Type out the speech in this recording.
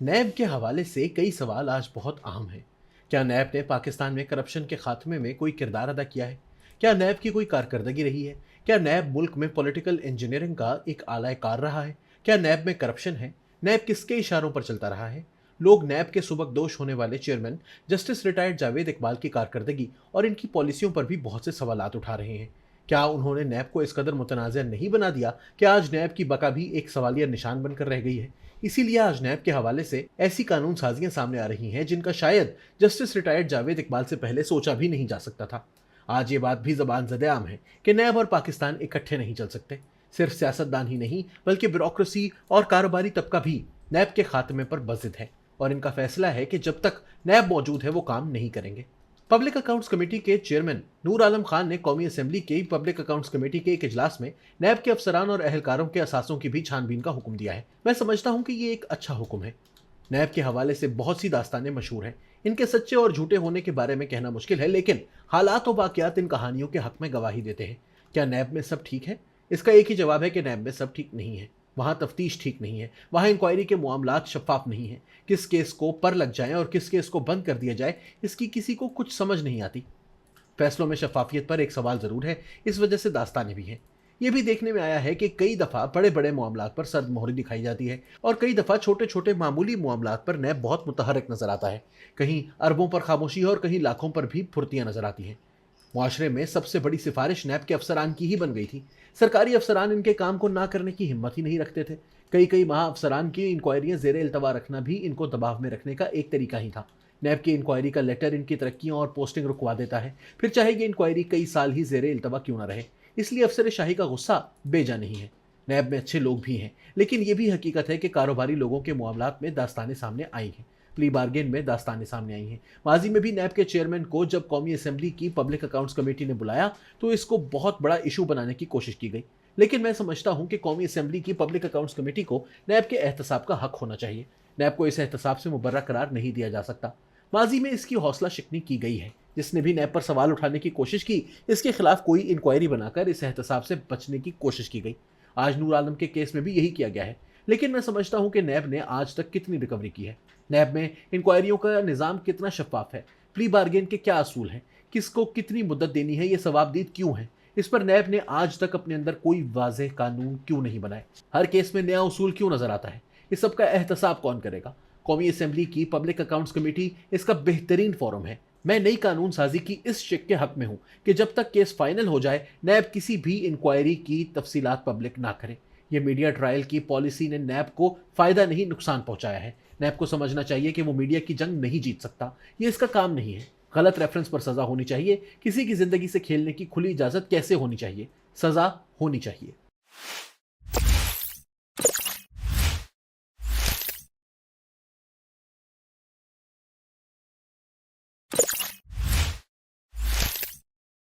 नैब के हवाले से कई सवाल आज बहुत अहम हैं। क्या नैब ने पाकिस्तान में करप्शन के खात्मे में कोई किरदार अदा किया है? क्या नैब की कोई कारकर्दगी रही है? क्या नैब मुल्क में पॉलिटिकल इंजीनियरिंग का एक आला कार रहा है? क्या नैब में करप्शन है? नैब किसके इशारों पर चलता रहा है? लोग नैब के सुबकदोश होने वाले chairman justice retired Javed Iqbal की कारकर्दगी और इनकी पॉलिसियों पर भी बहुत से सवालात उठा रहे हैं। क्या उन्होंने नैब को इस कदर मुतनाज़ नहीं बना दिया कि आज नैब की बका भी एक सवालिया निशान बनकर रह गई है? इसीलिए आज नैब के हवाले से ऐसी कानून साजियां सामने आ रही हैं जिनका शायद जस्टिस रिटायर्ड जावेद इकबाल से पहले सोचा भी नहीं जा सकता था। आज ये बात भी जबान ज़द-ए-आम है कि नैब और पाकिस्तान इकट्ठे नहीं चल सकते। सिर्फ सियासतदान ही नहीं बल्कि ब्यूरोक्रेसी और कारोबारी तबका भी नैब के खात्मे पर बज़िद है और इनका फैसला है कि जब तक नैब मौजूद है वो काम नहीं करेंगे। पब्लिक अकाउंट्स कमेटी के चेयरमैन नूर आलम खान ने कौमी असेंबली के पब्लिक अकाउंट्स कमेटी के एक इजलास में नैब के अफसरान और अहलकारों के असासों की भी छानबीन का हुक्म दिया है। मैं समझता हूं कि ये एक अच्छा हुक्म है। नैब के हवाले से बहुत सी दास्तानें मशहूर हैं। इनके सच्चे और झूठे होने के बारे में कहना मुश्किल है, लेकिन हालात और वाकयात इन कहानियों के हक में गवाही देते हैं। क्या नैब में सब ठीक है? इसका एक ही जवाब है कि नैब में सब ठीक नहीं है। वहां तफ्तीश ठीक नहीं है, वहां इंक्वायरी के मामलात शफाफ नहीं है। किस केस को पर लग जाए और किस केस को बंद कर दिया जाए, इसकी किसी को कुछ समझ नहीं आती। फैसलों में शफाफियत पर एक सवाल जरूर है, इस वजह से दास्तानें भी हैं। ये भी देखने में आया है कि कई दफा बड़े बड़े मामलात पर सर्द मोहरी दिखाई जाती है और कई दफा छोटे छोटे मामूली मामलात पर नैब बहुत मुतहरक नजर आता है। कहीं अरबों पर खामोशी और कहीं लाखों पर भी फुर्तियां नजर आती हैं। मुआशरे में सबसे बड़ी सिफारिश नैब के अफसरान की ही बन गई थी। सरकारी अफसरान इनके काम को ना करने की हिम्मत ही नहीं रखते थे। कई कई माह अफसरान की इंक्वायरियां जेर इल्तवा रखना भी इनको दबाव में रखने का एक तरीका ही था। नैब की इंक्वायरी का लेटर इनकी तरक्कियों और पोस्टिंग रुकवा देता है, फिर चाहे ये इंक्वायरी कई साल ही जेर इल्तवा क्यों ना रहे। इसलिए अफसर शाही का गुस्सा बेजा नहीं है। नैब में अच्छे लोग भी हैं, लेकिन ये भी हकीकत है कि कारोबारी लोगों के मामलात में दास्तानें सामने आई हैं। प्ली बार्गेन में दास्तानें सामने आई हैं। माजी में भी नैब के चेयरमैन को जब कौमी असेंबली की पब्लिक अकाउंट्स कमेटी ने बुलाया तो इसको बहुत बड़ा इशू बनाने की कोशिश की गई। लेकिन मैं समझता हूं कि कौमी असेंबली की पब्लिक अकाउंट्स कमेटी को नैब के एहतसाब का हक होना चाहिए। नैब को इस एहतसाब से मुबर्रा करार नहीं दिया जा सकता। माजी में इसकी हौसला शिकनी की गई है। जिसने भी नैब पर सवाल उठाने की कोशिश की, इसके खिलाफ कोई इंक्वायरी बनाकर इस एहतसाब से बचने की कोशिश की गई। आज नूर आलम के केस में भी यही किया गया है। लेकिन मैं समझता हूं कि नैब ने आज तक कितनी रिकवरी की है। नैब में इंक्वायरियों का निज़ाम कितना शफाफ है, प्ली बार्गेन के क्या असूल हैं, किसको कितनी मुद्दत देनी है, ये सवाबदीद क्यों है, इस पर नैब ने आज तक अपने अंदर कोई वाज़ेह कानून क्यों नहीं बनाए। हर केस में नया उसूल क्यों नजर आता है, इस सब का एहतसाब कौन करेगा। कौमी असेंबली की पब्लिक अकाउंट्स कमेटी इसका बेहतरीन फोरम है। मैं नई कानून साजी की इस शिक के हक में हूं कि जब तक केस फाइनल हो जाए नैब किसी भी इंक्वायरी की तफसीलात पब्लिक ना करे। ये मीडिया ट्रायल की पॉलिसी ने नैब को फायदा नहीं नुकसान पहुंचाया है। नैब को समझना चाहिए कि वो मीडिया की जंग नहीं जीत सकता, ये इसका काम नहीं है। गलत रेफरेंस पर सजा होनी चाहिए। किसी की जिंदगी से खेलने की खुली इजाजत कैसे होनी चाहिए? सजा होनी चाहिए।